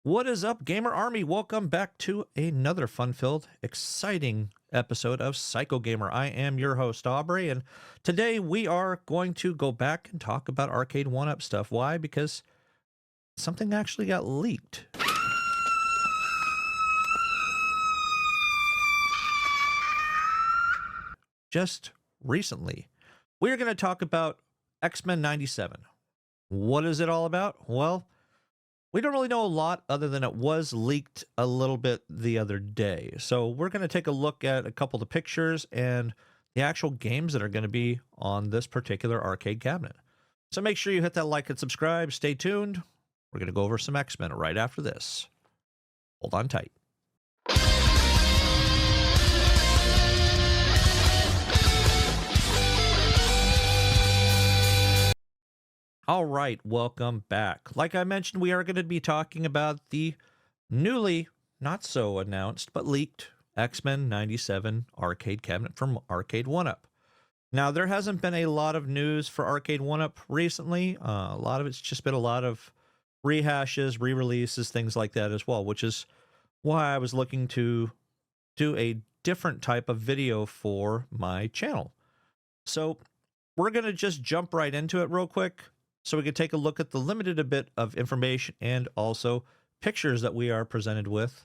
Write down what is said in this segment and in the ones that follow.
What is up, Gamer Army? Welcome back to another fun-filled, exciting episode of Psycho Gamer. I am your host, Aubrey, and today we are going to go back and talk about Arcade1up stuff. Why? Because something actually got leaked. Just recently. We are going to talk about X-Men 97. What is it all about? Well, we don't really know a lot other than it was leaked a little bit the other day. So we're going to take a look at a couple of the pictures and the actual games that are going to be on this particular arcade cabinet. So make sure you hit that like and subscribe. Stay tuned. We're going to go over some X-Men right after this. Hold on tight. All right, welcome back. Like I mentioned, we are going to be talking about the newly, not so announced, but leaked X-Men 97 arcade cabinet from Arcade1up. Now, there hasn't been a lot of news for Arcade1up recently. A lot of it's just been a lot of rehashes, re-releases, things like that as well, which is why I was looking to do a different type of video for my channel. So we're going to just jump right into it real quick, so we can take a look at the limited a bit of information and also pictures that we are presented with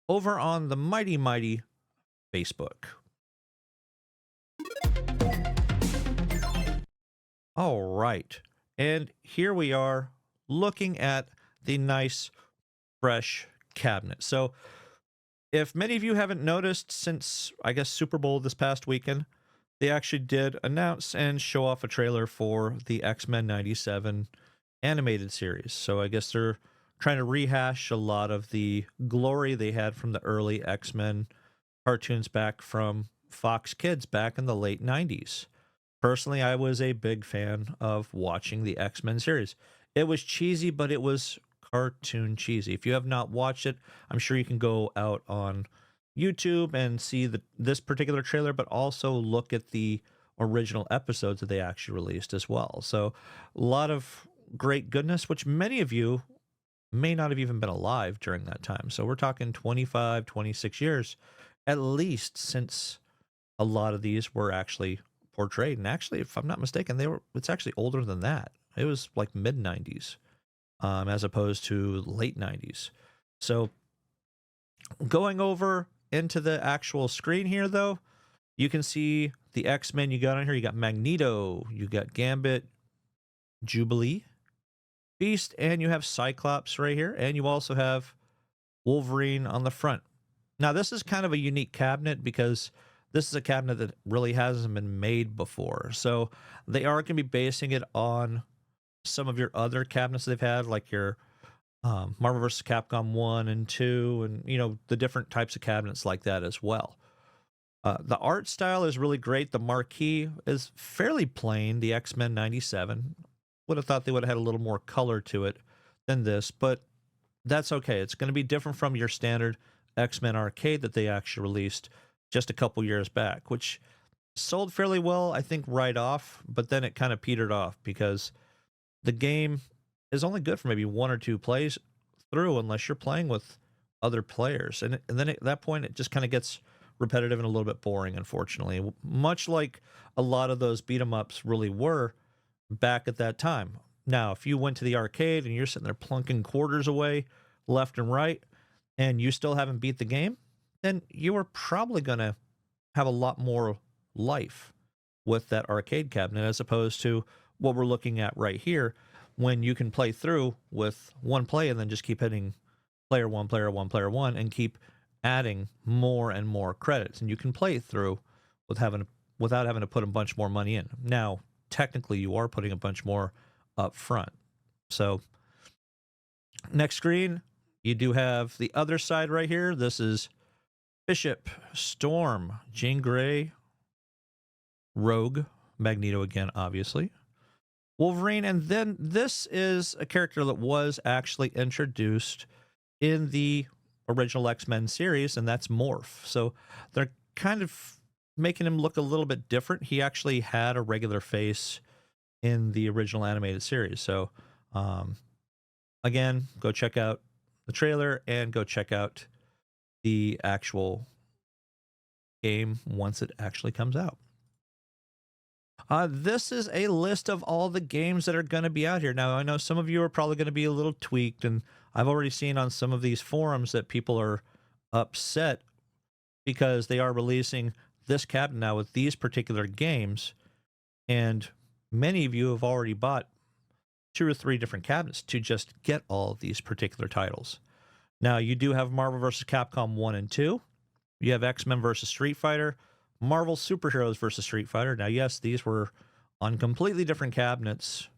over on the mighty Facebook. All right, and here we are looking at the nice fresh cabinet. So if many of you haven't noticed, since I guess Super Bowl this past weekend, they actually did announce and show off a trailer for the X-Men 97 animated series. So I guess they're trying to rehash a lot of the glory they had from the early X-Men cartoons back from Fox Kids back in the late 90s. Personally, I was a big fan of watching the X-Men series. It was cheesy, but it was cartoon cheesy. If you have not watched it, I'm sure you can go out on YouTube and see this particular trailer, but also look at the original episodes that they actually released as well. So a lot of great goodness, which many of you may not have even been alive during that time. So we're talking 25, 26 years at least since a lot of these were actually portrayed. And actually, if I'm not mistaken, it's actually older than that. It was like mid 90s as opposed to late 90s. So going over into the actual screen here, though, you can see the X-Men you got on here. You got Magneto, you got Gambit, Jubilee, Beast, and you have Cyclops right here. And you also have Wolverine on the front. Now, this is kind of a unique cabinet because this is a cabinet that really hasn't been made before. So they are going to be basing it on some of your other cabinets they've had, like your Marvel vs. Capcom 1 and 2, and, you know, the different types of cabinets like that as well. The art style is really great. The marquee is fairly plain, the X-Men 97. Would have thought they would have had a little more color to it than this, but that's okay. It's going to be different from your standard X-Men arcade that they actually released just a couple years back, which sold fairly well, I think, right off, but then it kind of petered off because the game is only good for maybe one or two plays through unless you're playing with other players. And then at that point, it just kind of gets repetitive and a little bit boring, unfortunately, much like a lot of those beat-em-ups really were back at that time. Now, if you went to the arcade and you're sitting there plunking quarters away left and right, and you still haven't beat the game, then you are probably going to have a lot more life with that arcade cabinet as opposed to what we're looking at right here, when you can play through with one play and then just keep hitting player one, player one, player one, and keep adding more and more credits. And you can play through without having to put a bunch more money in. Now, technically, you are putting a bunch more up front. So, next screen, you do have the other side right here. This is Bishop, Storm, Jean Grey, Rogue, Magneto again, obviously, Wolverine, and then this is a character that was actually introduced in the original X-Men series, and that's Morph. So they're kind of making him look a little bit different. He actually had a regular face in the original animated series. So again, go check out the trailer and go check out the actual game once it actually comes out. This is a list of all the games that are going to be out here. Now, I know some of you are probably going to be a little tweaked, and I've already seen on some of these forums that people are upset because they are releasing this cabinet now with these particular games, and many of you have already bought 2 or 3 different cabinets to just get all of these particular titles. Now, you do have Marvel vs. Capcom 1 and 2. You have X-Men vs. Street Fighter, Marvel Superheroes vs. Street Fighter. Now, yes, these were on completely different cabinets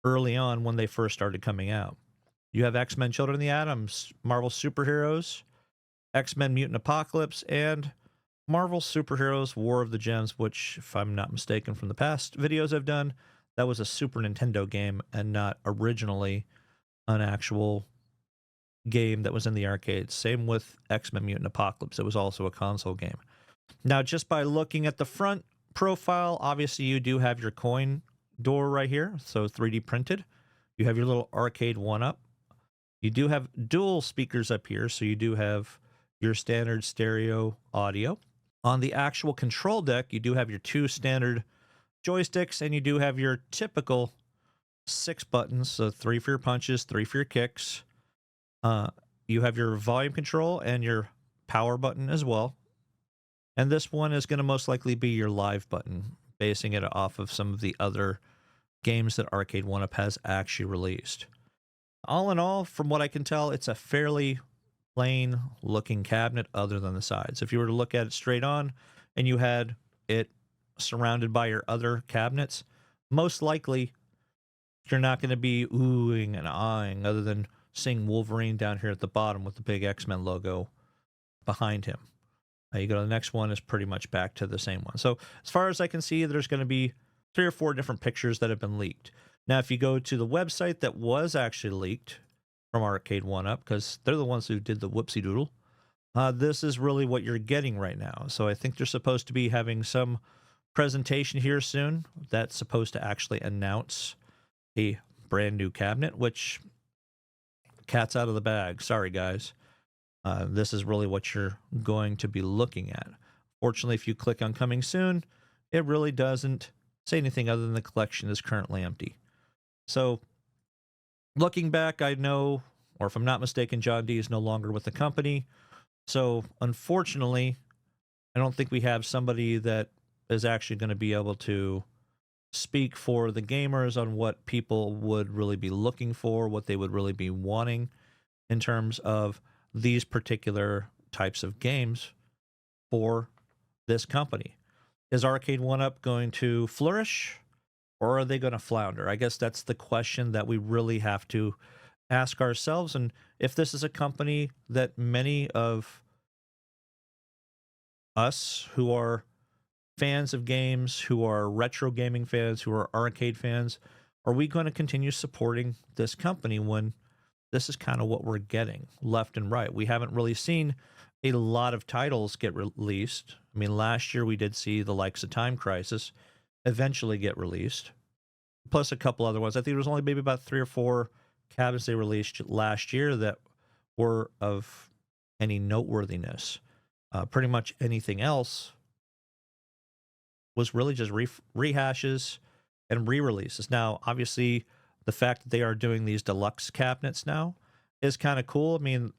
early on when they first started coming out. You have X-Men Children of the Atoms, Marvel Superheroes, X-Men Mutant Apocalypse, and Marvel Superheroes War of the Gems, which, if I'm not mistaken from the past videos I've done, that was a Super Nintendo game and not originally an actual game that was in the arcades. Same with X-Men Mutant Apocalypse. It was also a console game. Now, just by looking at the front profile, obviously you do have your coin door right here, so 3D printed. You have your little Arcade1up. You do have dual speakers up here, so you do have your standard stereo audio. On the actual control deck, you do have your 2 standard joysticks, and you do have your typical 6 buttons, so 3 for your punches, 3 for your kicks. You have your volume control and your power button as well. And this one is going to most likely be your live button, basing it off of some of the other games that Arcade1up has actually released. All in all, from what I can tell, it's a fairly plain looking cabinet other than the sides. If you were to look at it straight on and you had it surrounded by your other cabinets, most likely you're not going to be oohing and ahhing other than seeing Wolverine down here at the bottom with the big X-Men logo behind him. You go to the next one, is pretty much back to the same one. So as far as I can see, there's going to be 3 or 4 different pictures that have been leaked. Now, if you go to the website that was actually leaked from Arcade1up, because they're the ones who did the whoopsie doodle, this is really what you're getting right now. So I think they're supposed to be having some presentation here soon that's supposed to actually announce a brand new cabinet, which, cat's out of the bag. Sorry, guys. This is really what you're going to be looking at. Fortunately, if you click on coming soon, it really doesn't say anything other than the collection is currently empty. So looking back, I know, or if I'm not mistaken, John D is no longer with the company. So unfortunately, I don't think we have somebody that is actually going to be able to speak for the gamers on what people would really be looking for, what they would really be wanting in terms of these particular types of games for this company. Is Arcade1up going to flourish, or are they going to flounder? I guess that's the question that we really have to ask ourselves. And if this is a company that many of us who are fans of games, who are retro gaming fans, who are arcade fans, are we going to continue supporting this company when this is kind of what we're getting left and right? We haven't really seen a lot of titles get released. I mean, last year we did see the likes of Time Crisis eventually get released, plus a couple other ones. I think there was only maybe about 3 or 4 cabinets they released last year that were of any noteworthiness. Pretty much anything else was really just rehashes and re-releases. Now, obviously, the fact that they are doing these deluxe cabinets now is kind of cool. I mean,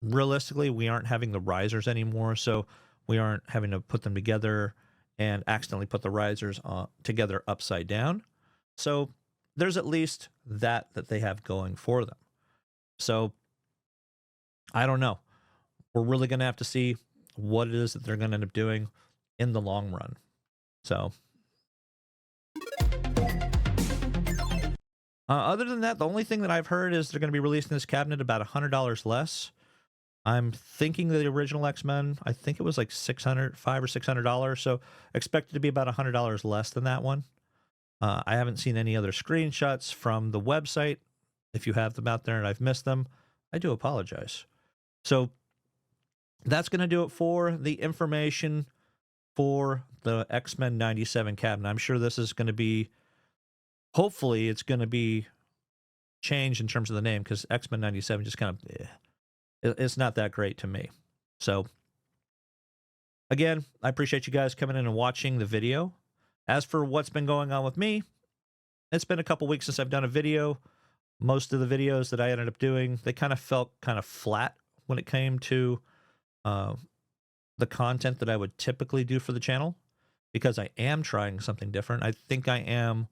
realistically, we aren't having the risers anymore, so we aren't having to put them together and accidentally put the risers together upside down. So there's at least that they have going for them. So I don't know. We're really going to have to see what it is that they're going to end up doing in the long run. So other than that, the only thing that I've heard is they're going to be releasing this cabinet about $100 less. I'm thinking the original X-Men, I think it was like $500 or $600, so expected to be about $100 less than that one. I haven't seen any other screenshots from the website. If you have them out there and I've missed them, I do apologize. So that's going to do it for the information for the X-Men 97 cabinet. I'm sure this is going to be, hopefully it's going to be change in terms of the name because X-Men 97 just kind of, it's not that great to me. So, again, I appreciate you guys coming in and watching the video. As for what's been going on with me, it's been a couple weeks since I've done a video. Most of the videos that I ended up doing, they kind of felt kind of flat when it came to the content that I would typically do for the channel, because I am trying something different. I think I am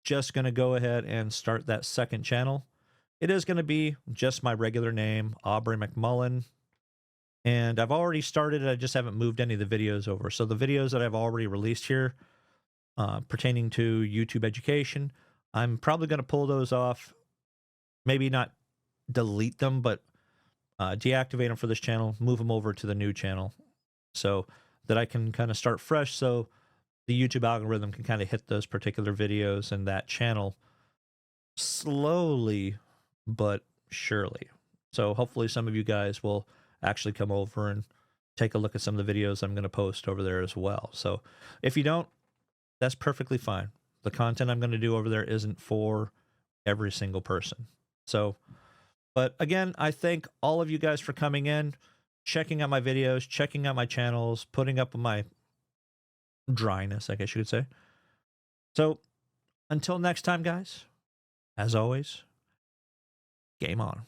just going to go ahead and start that second channel. It is going to be just my regular name, Aubrey McMullen. And I've already started it. I just haven't moved any of the videos over. So the videos that I've already released here pertaining to YouTube education, I'm probably going to pull those off. Maybe not delete them, but deactivate them for this channel, move them over to the new channel so that I can kind of start fresh, so the YouTube algorithm can kind of hit those particular videos and that channel slowly but surely. So hopefully some of you guys will actually come over and take a look at some of the videos I'm going to post over there as well. So if you don't, that's perfectly fine. The content I'm going to do over there isn't for every single person. So, but again, I thank all of you guys for coming in, checking out my videos, checking out my channels, putting up with my dryness, I guess you could say. So until next time, guys, as always, game on.